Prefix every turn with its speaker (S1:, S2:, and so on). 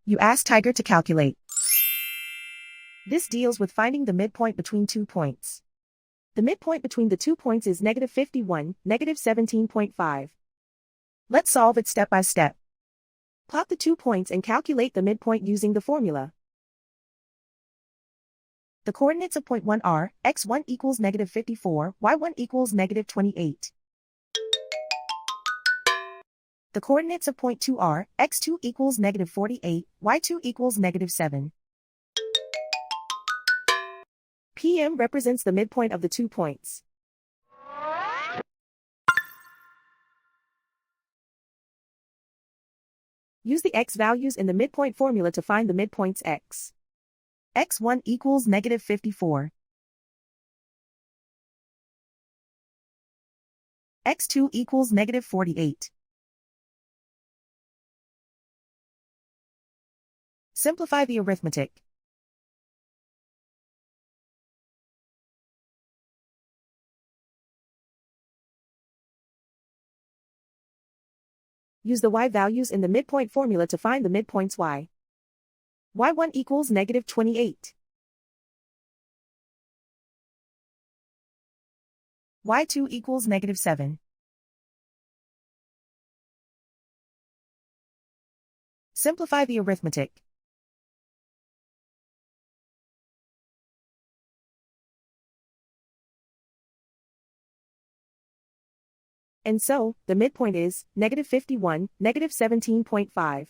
S1: You ask Tiger to calculate. This deals with finding the midpoint between 2 points. The midpoint between the 2 points is -51, -17.5. Let's solve it step by step. Plot the 2 points and calculate the midpoint using the formula. The coordinates of point 1 are, x1 equals -54, y1 equals -28. The coordinates of point 2 are, x2 equals -48, y2 equals -7. PM represents the midpoint of the 2 points. Use the x values in the midpoint formula to find the midpoints x. x1 equals -54. x2 equals -48. Simplify the arithmetic. Use the y values in the midpoint formula to find the midpoints y. y1 equals -28. y2 equals -7. Simplify the arithmetic. And so, the midpoint is -51, -17.5.